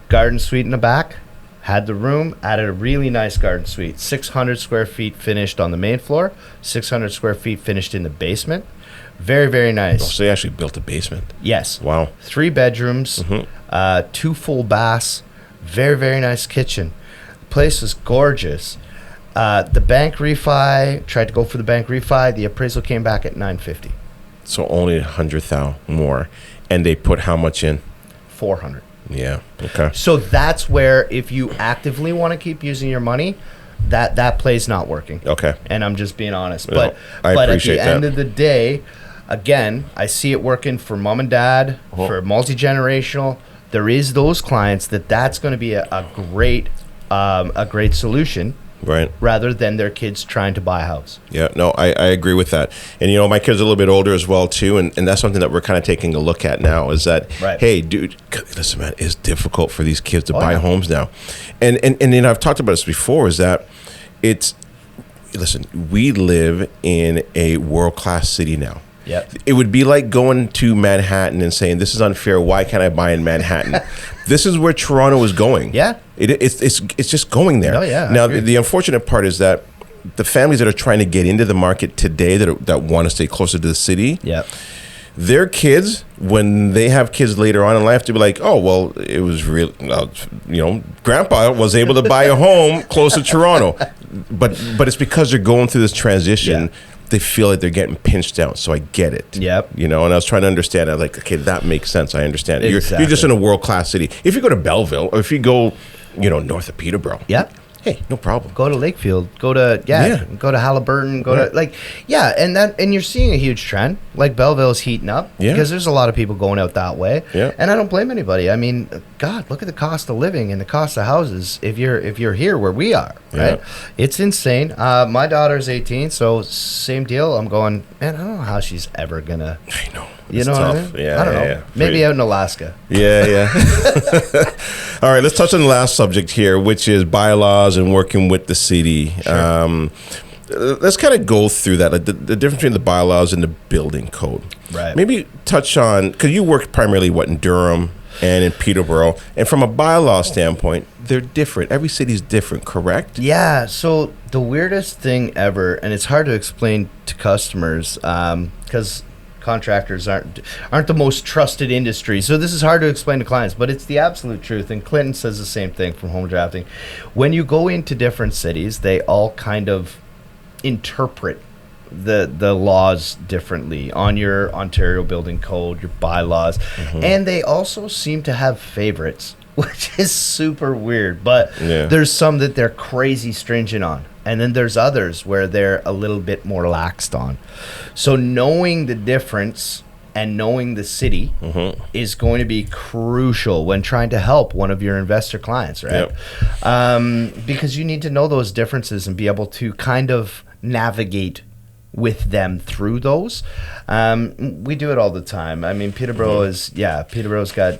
Garden suite in the back, had the room, added a really nice garden suite. 600 square feet finished on the main floor, 600 square feet finished in the basement. Very, very nice. Oh, so they actually built a basement. Yes. Wow. 3 bedrooms, 2 full baths, very, very nice kitchen. The place was gorgeous. The bank refi, tried to go for the bank refi. The appraisal came back at $950,000. So only $100,000 more, and they put how much in? $400,000. Yeah. Okay. So that's where if you actively want to keep using your money, that play's not working. Okay. And I'm just being honest. No, but at the end that. of the day, again, I see it working for mom and dad, for multi-generational. There is those clients that's going to be a great solution. Right. Rather than their kids trying to buy a house. Yeah, no, I agree with that. And, my kids are a little bit older as well, too. And that's something that we're kind of taking a look at now is that, hey, dude, listen, man, it's difficult for these kids to buy homes now. And I've talked about this before is that listen, we live in a world-class city now. Yep. It would be like going to Manhattan and saying, this is unfair. Why can't I buy in Manhattan? This is where Toronto is going. Yeah. It's just going there. Oh, yeah. Now, the unfortunate part is that the families that are trying to get into the market today that want to stay closer to the city, their kids, when they have kids later on in life, to be like, oh, well, it was real, Grandpa was able to buy a home close to Toronto. But it's because they're going through this transition. Yeah. They feel like they're getting pinched out, so I get it. Yep. And I was trying to understand. I was like, okay, that makes sense. I understand. Exactly. You're just in a world-class city. If you go to Belleville, or if you go, north of Peterborough. Yep. Hey, no problem. Go to Lakefield. Go to Halliburton. And you're seeing a huge trend. Like Belleville's heating up because there's a lot of people going out that way. Yeah. And I don't blame anybody. I mean, God, look at the cost of living and the cost of houses. If you're here where we are, right? It's insane. My daughter's 18, so same deal. I'm going, man, I don't know how she's ever gonna. I know. You know tough. what I mean? Yeah, I don't know. Yeah. Maybe out in Alaska. Yeah. All right, let's touch on the last subject here, which is bylaws and working with the city. Sure. Let's kind of go through that, like the difference between the bylaws and the building code. Right. Maybe touch on, because you worked primarily, in Durham and in Peterborough, and from a bylaw standpoint, they're different. Every city's different, correct? Yeah, so the weirdest thing ever, and it's hard to explain to customers, because contractors aren't the most trusted industry. So this is hard to explain to clients, but it's the absolute truth. And Clinton says the same thing from home drafting. When you go into different cities, they all kind of interpret the laws differently on your Ontario Building Code, your bylaws, and they also seem to have favorites, which is super weird. But there's some that they're crazy stringent on, and then there's others where they're a little bit more laxed on. So knowing the difference and knowing the city is going to be crucial when trying to help one of your investor clients, right? Because you need to know those differences and be able to kind of navigate with them through those. We do it all the time. I mean, Peterborough's got they're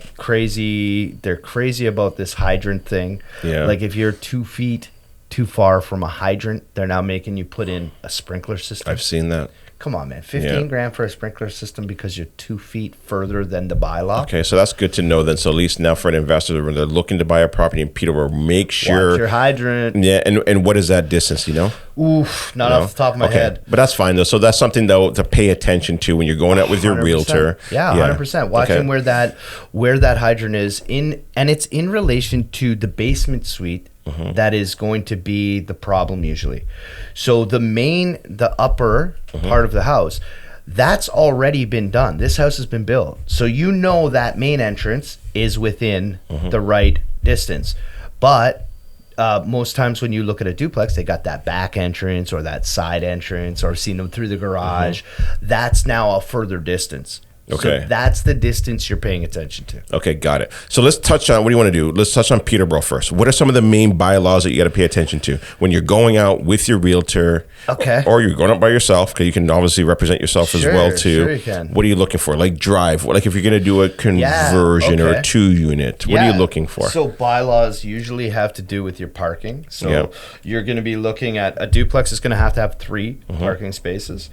crazy about this hydrant thing. Like if you're 2 feet too far from a hydrant, they're now making you put in a sprinkler system. I've seen that. Come on, man. 15 grand for a sprinkler system because you're 2 feet further than the bylaw. Okay, so that's good to know then. So at least now for an investor, when they're looking to buy a property in Peterborough, make sure. Watch your hydrant. Yeah, and what is that distance, you know? Oof, not off the top of my head. But that's fine, though. So that's something, though, to pay attention to when you're going out with your 100%. realtor. Yeah, 100%. Watching where that hydrant is, and it's in relation to the basement suite. That is going to be the problem usually. So the upper part of the house, that's already been done. This house has been built. So you know that main entrance is within the right distance. But most times when you look at a duplex, they got that back entrance or that side entrance or seen them through the garage. That's now a further distance. Okay. So that's the distance you're paying attention to. Okay, got it. So let's touch on, what do you want to do? Let's touch on Peterborough first. What are some of the main bylaws that you got to pay attention to when you're going out with your realtor? Okay. Or you're going out by yourself, because you can obviously represent yourself as well too. Sure you can. What are you looking for? Like drive? Like if you're going to do a conversion or a 2-unit, what are you looking for? So bylaws usually have to do with your parking. So you're going to be looking at a duplex is going to have 3 parking spaces.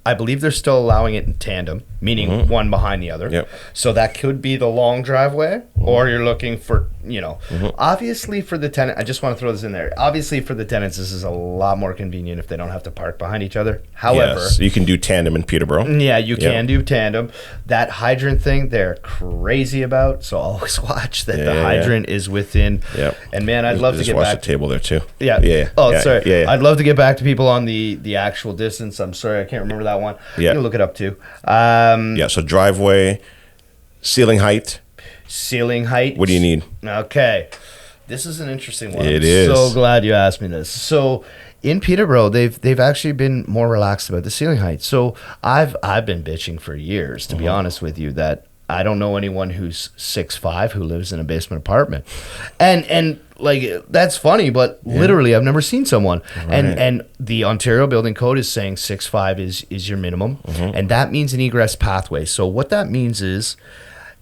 I believe they're still allowing it in tandem, meaning one behind the other. So that could be the long driveway, or you're looking for, obviously for the tenant, I just want to throw this in there. Obviously for the tenants, this is a lot more convenient if they don't have to park behind each other. However, you can do tandem in Peterborough. Yeah, you can do tandem. That hydrant thing, they're crazy about. So always watch that the hydrant is within. And man, I'd love to get back. The table there too. Sorry. I'd love to get back to people on the actual distance. I'm sorry, I can't remember that one. You can look it up too. So driveway, ceiling height. Ceiling height. What do you need? Okay. This is an interesting one. It is. So glad you asked me this. So in Peterborough, they've actually been more relaxed about the ceiling height. So I've been bitching for years, to be honest with you, that I don't know anyone who's 6'5" who lives in a basement apartment. And like, that's funny, but literally I've never seen someone. And the Ontario Building Code is saying 6'5" is your minimum. And that means an egress pathway. So what that means is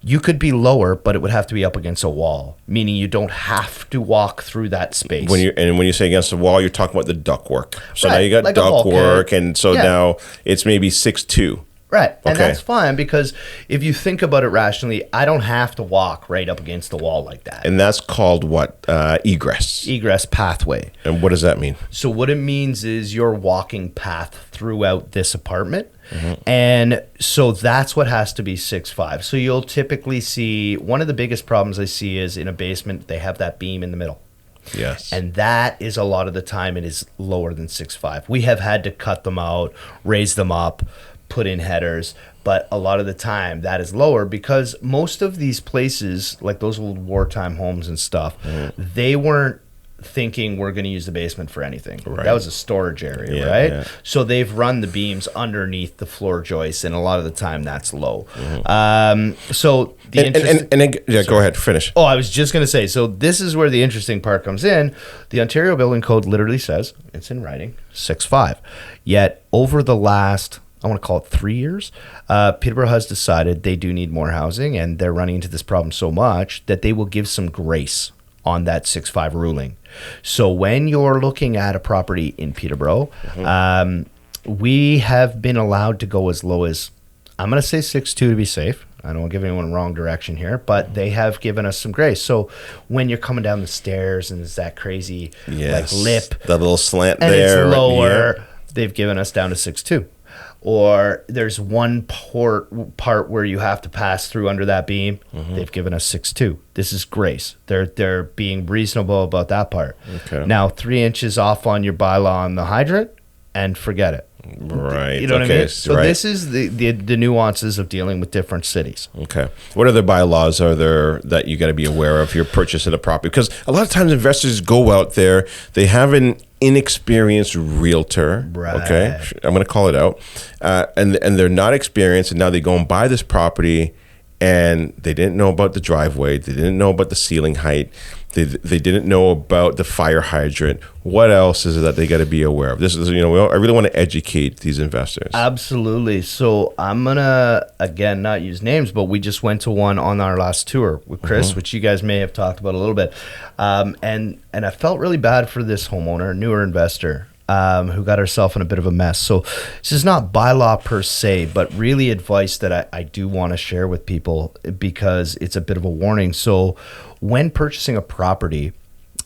you could be lower, but it would have to be up against a wall, meaning you don't have to walk through that space. When you say against the wall, you're talking about the ductwork. So now you got like ductwork, and so now it's maybe 6'2". Right. And that's fine, because if you think about it rationally, I don't have to walk right up against the wall like that. And that's called what? Egress. Egress pathway. And what does that mean? So what it means is your walking path throughout this apartment. And so that's what has to be 6'5". So you'll typically see, one of the biggest problems I see is in a basement, they have that beam in the middle. Yes. And that is a lot of the time it is lower than 6'5". We have had to cut them out, raise them up, put in headers, but a lot of the time that is lower because most of these places, like those old wartime homes and stuff, they weren't thinking we're going to use the basement for anything. That was a storage area, right? So they've run the beams underneath the floor joists, and a lot of the time that's low. So the go ahead, finish. Oh, I was just going to say, so this is where the interesting part comes in. The Ontario Building Code literally says, it's in writing, 6'5". Yet over the last, I want to call it 3 years, Peterborough has decided they do need more housing, and they're running into this problem so much that they will give some grace on that 6'5" ruling. So when you're looking at a property in Peterborough, we have been allowed to go as low as, I'm going to say 6'2" to be safe. I don't want to give anyone the wrong direction here, but they have given us some grace. So when you're coming down the stairs and it's that crazy like lip, that little slant and there, it's lower, they've given us down to 6'2". or there's one part where you have to pass through under that beam. They've given us 6.2. This is grace. They're being reasonable about that part. Okay. Now 3 inches off on your bylaw on the hydrant, and forget it. Right. You know what I mean? So right. this is the nuances of dealing with different cities. Okay. What other bylaws are there that you got to be aware of if you're purchasing a property? Because a lot of times investors go out there, they have an inexperienced realtor. Right. Okay. I'm going to call it out. And they're not experienced, and now they go and buy this property, and they didn't know about the driveway. They didn't know about the ceiling height. They didn't know about the fire hydrant. What else is it that they got to be aware of? This is, I really want to educate these investors. Absolutely. So I'm going to, again, not use names, but we just went to one on our last tour with Chris, which you guys may have talked about a little bit. And I felt really bad for this homeowner, newer investor, who got herself in a bit of a mess. So this is not bylaw per se, but really advice that I do want to share with people because it's a bit of a warning. So when purchasing a property,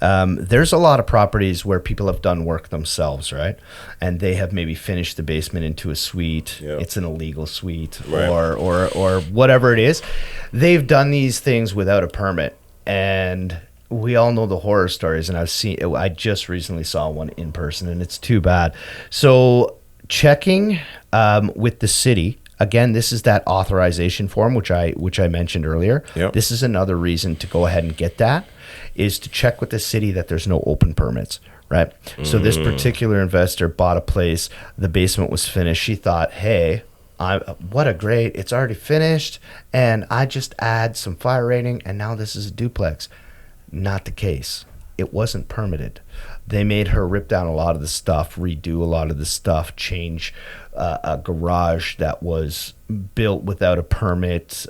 there's a lot of properties where people have done work themselves, right? And they have maybe finished the basement into a suite. Yeah. It's an illegal suite, Right. or whatever it is. They've done these things without a permit, and we all know the horror stories, and I just recently saw one in person, and it's too bad. So checking with the city, again, this is that authorization form, which I mentioned earlier. Yep. This is another reason to go ahead and get that, is to check with the city that there's no open permits, right? So this particular investor bought a place, the basement was finished. She thought, hey, it's already finished, and I just add some fire rating, and now this is a duplex. Not the case. It wasn't permitted. They made her rip down a lot of the stuff, redo a lot of the stuff, change a garage that was built without a permit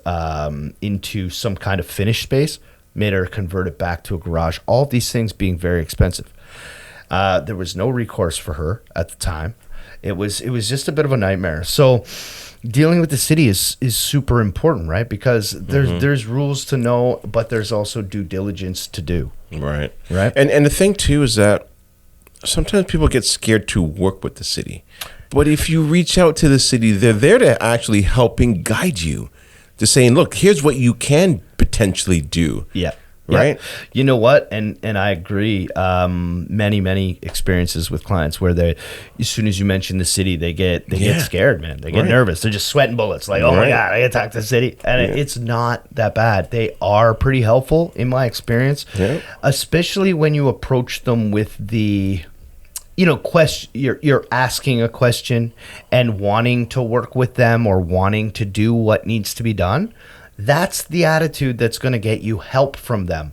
into some kind of finished space, made her convert it back to a garage. All of these things being very expensive. There was no recourse for her at the time. It was just a bit of a nightmare. So dealing with the city is super important, right? Because there's rules to know, but there's also due diligence to do. Right. Right. And the thing too is that sometimes people get scared to work with the city. But if you reach out to the city, they're there to actually help and guide you, to saying, look, here's what you can potentially do. Yeah. Right. Yeah. You know what? And I agree. Many experiences with clients where they, as soon as you mention the city, they get scared, man. They get nervous. They're just sweating bullets. Like, oh my God, I got to talk to the city. And it's not that bad. They are pretty helpful in my experience, especially when you approach them with the, question. You're asking a question and wanting to work with them or wanting to do what needs to be done. That's the attitude that's going to get you help from them,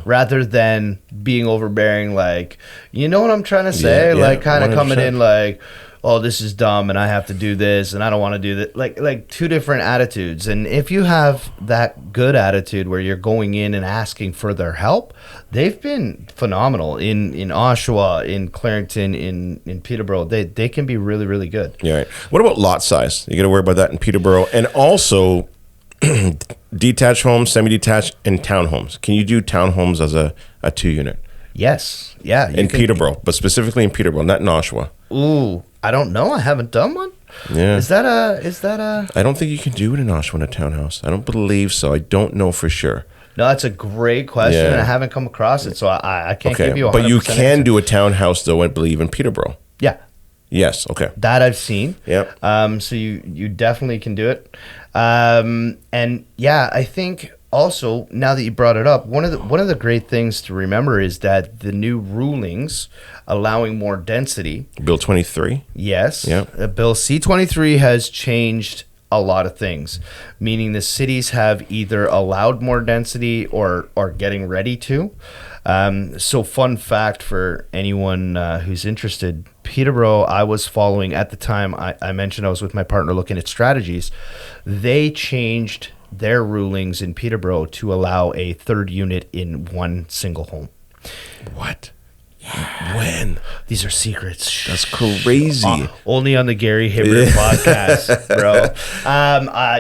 rather than being overbearing, like, you know what I'm trying to say? Like kind of coming in like, oh, this is dumb and I have to do this and I don't want to do that. Like two different attitudes. And if you have that good attitude where you're going in and asking for their help, they've been phenomenal in Oshawa, in Clarington, in Peterborough. They can be really, really good. Yeah. Right. What about lot size? You got to worry about that in Peterborough. And also detached homes, semi-detached, and townhomes. Can you do townhomes as a 2-unit? Yes. Yeah. In Peterborough, but specifically in Peterborough, not in Oshawa. Ooh, I don't know. I haven't done one. Yeah. Is that a? I don't think you can do it in Oshawa in a townhouse. I don't believe so. I don't know for sure. No, that's a great question, and I haven't come across it, so I can't give you a 100% But you can answer. do a townhouse, though, I believe, in Peterborough. Yeah. Yes, okay. That I've seen. Yep. So you definitely can do it. And yeah, I think also, now that you brought it up, one of the great things to remember is that the new rulings allowing more density. Bill 23? Yes. Yep. Bill C-23 has changed a lot of things, meaning the cities have either allowed more density or are getting ready to. So fun fact for anyone who's interested, Peterborough, I was following at the time, I mentioned I was with my partner looking at strategies. They changed their rulings in Peterborough to allow a third unit in one single home. What? Yeah. When? These are secrets. Shh. That's crazy. Only on the Gary Hibbert podcast, bro.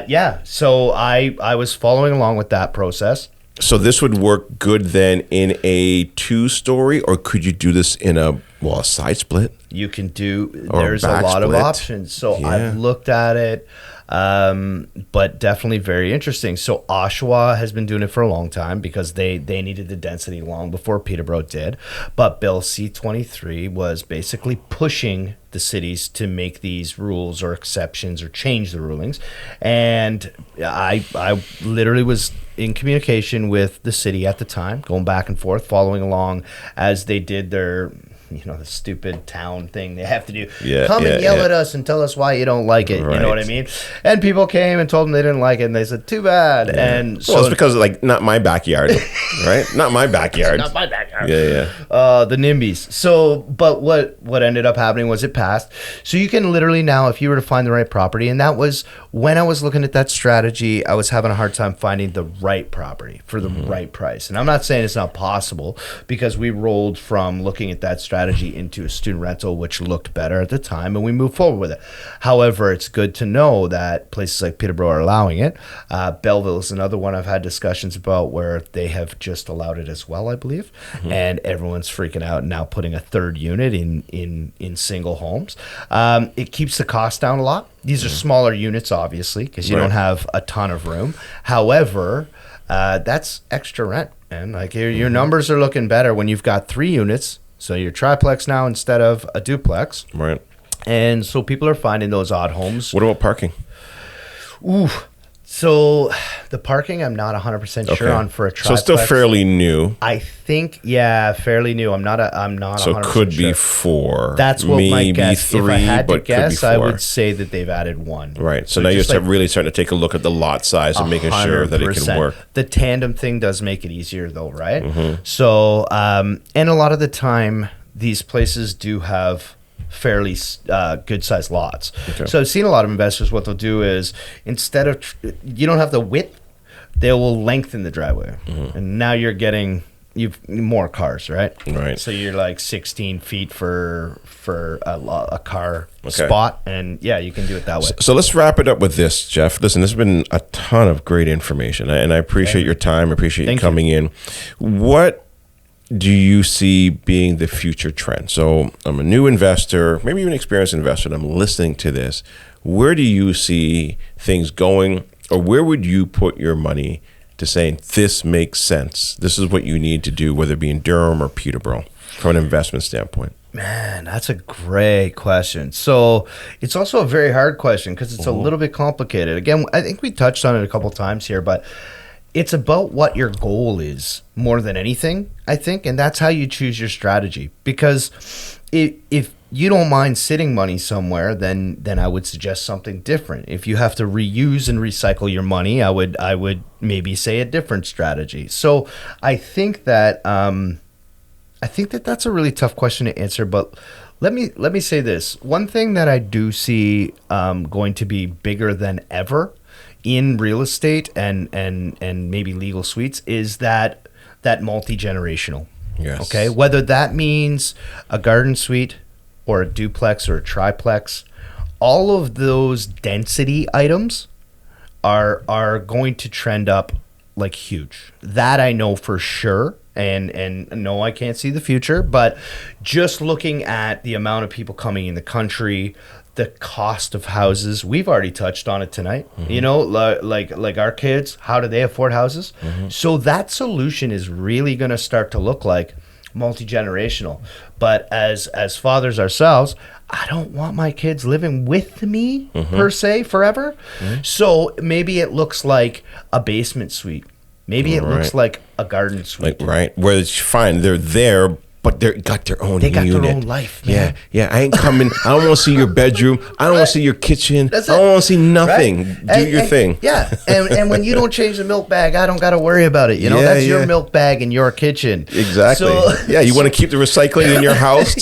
Yeah. So I was following along with that process. So this would work good then in a 2-story, or could you do this in a side split? You can do. Or There's a back lot of split. options. So Yeah. I've looked at it, but definitely very interesting. So Oshawa has been doing it for a long time because they needed the density long before Peterborough did. But Bill C-23 was basically pushing the cities to make these rules or exceptions or change the rulings. And I literally was in communication with the city at the time, going back and forth, following along as they did their, the stupid town thing they have to do. Come and yell at us and tell us why you don't like it. Right. You know what I mean? And people came and told them they didn't like it, and they said, too bad. And so Well, it's because not my backyard, right? Not my backyard. not my backyard. Yeah. The NIMBYs. So, but what ended up happening was it passed. So you can literally now, if you were to find the right property, and that was when I was looking at that strategy, I was having a hard time finding the right property for the right price. And I'm not saying it's not possible, because we rolled from looking at that strategy into a student rental, which looked better at the time, and we moved forward with it. However, it's good to know that places like Peterborough are allowing it. Belleville is another one I've had discussions about where they have just allowed it as well, I believe. And everyone's freaking out now, putting a third unit in single homes. It keeps the cost down a lot. These are smaller units, obviously, because you don't have a ton of room. However, that's extra rent, and like your numbers are looking better when you've got 3 units. So you're triplex now instead of a duplex. Right. And so people are finding those odd homes. What about parking? Ooh. So the parking, I'm not 100% sure on for a triplex. So it's still fairly new. I think, fairly new. I'm not 100% So it could sure. be 4. That's what my guess. 3, if I had to but guess, could be 4. I would say that they've added 1. Right. So now you're just really starting to take a look at the lot size and making sure that it can 100%. work. The tandem thing does make it easier, though, right? So, and a lot of the time, these places do have fairly good sized lots. Okay. So I've seen a lot of investors, what they'll do is, instead of, you don't have the width, they will lengthen the driveway. And now you're getting, you've more cars, right? Right. So you're like 16 feet for a car spot. And yeah, you can do it that way. So let's wrap it up with this, Jeff. Listen, this has been a ton of great information, and I appreciate your time. I appreciate you coming in. What do you see being the future trend? So I'm a new investor, maybe even experienced investor, and I'm listening to this. Where do you see things going, or where would you put your money to saying this makes sense? This is what you need to do, whether it be in Durham or Peterborough, from an investment standpoint. Man, that's a great question. So it's also a very hard question because it's a little bit complicated. Again, I think we touched on it a couple times here, but it's about what your goal is more than anything, I think, and that's how you choose your strategy. Because if you don't mind sitting money somewhere, then I would suggest something different. If you have to reuse and recycle your money, I would maybe say a different strategy. So I think that that's a really tough question to answer. But let me say this: one thing that I do see going to be bigger than ever in real estate and maybe legal suites is that multi-generational. Yes. Okay. Whether that means a garden suite or a duplex or a triplex, all of those density items are going to trend up like huge. That I know for sure. And no, I can't see the future, but just looking at the amount of people coming in the country, the cost of houses, we've already touched on it tonight. You know, like our kids, how do they afford houses? So that solution is really going to start to look like multi-generational. But as fathers ourselves, I don't want my kids living with me per se forever. So maybe it looks like a basement suite. Maybe it looks like a garden suite. Right. Where it's fine. They're there, but they got their own They got unit. their own life, man. Yeah. I ain't coming. I don't want to see your bedroom. I don't want to see your kitchen. That's I don't it. want to see nothing. Right? Do your thing. Yeah. And when you don't change the milk bag, I don't got to worry about it. You know, that's your milk bag in your kitchen. Exactly. So, yeah, you want to keep the recycling in your house?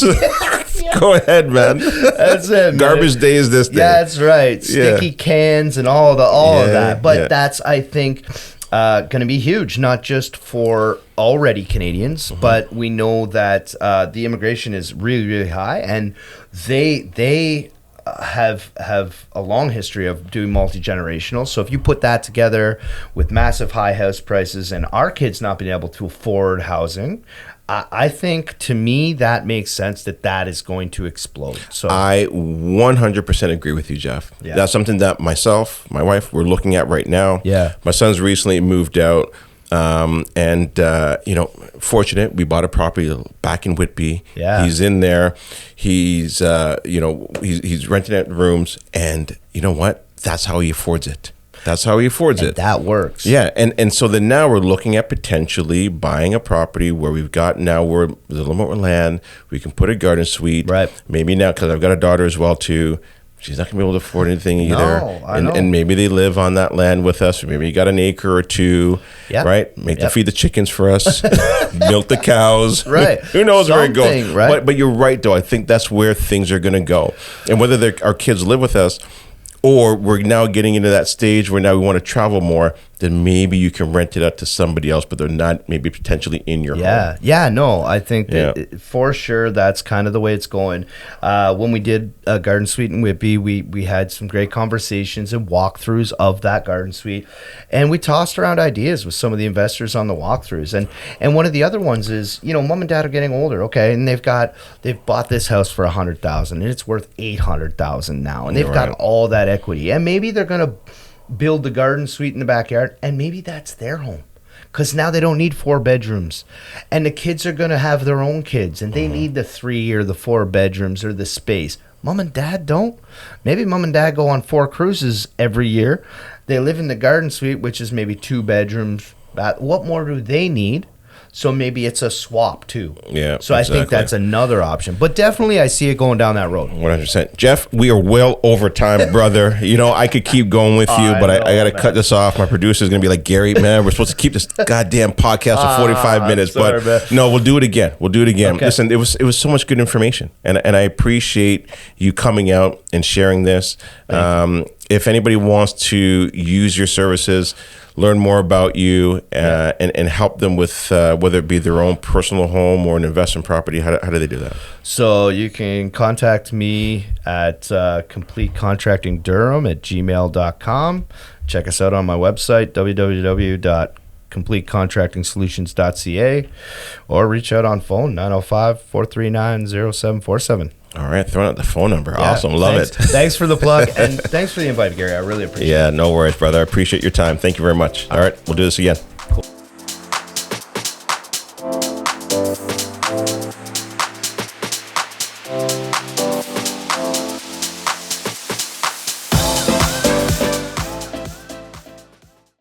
Go ahead, man. That's it, man. Garbage day is this day. Yeah, that's right. Sticky cans and all of that. But that's, I think, going to be huge, not just for already Canadians, but we know that the immigration is really, really high, and they have a long history of doing multi-generational. So if you put that together with massive high house prices and our kids not being able to afford housing, I think, to me, that makes sense that is going to explode. So I 100% agree with you, Jeff. Yeah. That's something that myself, my wife, we're looking at right now. Yeah. My son's recently moved out. Fortunate, we bought a property back in Whitby. Yeah. He's in there. He's renting out rooms, and you know what? That's how he affords it. That's how he affords it. That works. Yeah, and so then now we're looking at potentially buying a property where there's a little more land. We can put a garden suite. Right. Maybe now, because I've got a daughter as well too. She's not going to be able to afford anything either. No, I know. And maybe they live on that land with us. Or maybe you got an acre or two, right? Make them feed the chickens for us, milk the cows. Right. Who knows where it goes? Right? But you're right, though. I think that's where things are going to go. And whether our kids live with us, or we're now getting into that stage where now we want to travel more, then maybe you can rent it out to somebody else, but they're not maybe potentially in your home. Yeah, no, I think that for sure that's kind of the way it's going. When we did a garden suite in Whitby, we had some great conversations and walkthroughs of that garden suite, and we tossed around ideas with some of the investors on the walkthroughs. And one of the other ones is, mom and dad are getting older, okay, and they've bought this house for $100,000 and it's worth $800,000 now, and they've got all that equity, and maybe they're gonna build the garden suite in the backyard, and maybe that's their home, because now they don't need 4 bedrooms, and the kids are going to have their own kids, and they need the 3 or the 4 bedrooms or the space. Mom and dad don't. Maybe mom and dad go on 4 cruises every year. They live in the garden suite, which is maybe 2 bedrooms. What more do they need? So maybe it's a swap too. Yeah. So I think that's another option. But definitely I see it going down that road. 100%. Jeff, we are well over time, brother. I could keep going with you, but I got to cut this off. My producer's going to be like, Gary, man, we're supposed to keep this goddamn podcast for 45 minutes. Sorry, but man. No, we'll do it again. Okay. Listen, it was so much good information. And I appreciate you coming out and sharing this. If anybody wants to use your services, learn more about you, and help them with whether it be their own personal home or an investment property, how do they do that? So you can contact me at completecontractingdurham@gmail.com. Check us out on my website, www.completecontractingsolutions.ca, or reach out on phone, 905-439-0747. All right, throwing out the phone number. Yeah, awesome. Love it. Thanks for the plug, and thanks for the invite, Gary. I really appreciate it. Yeah, no worries, brother. I appreciate your time. Thank you very much. All right, we'll do this again.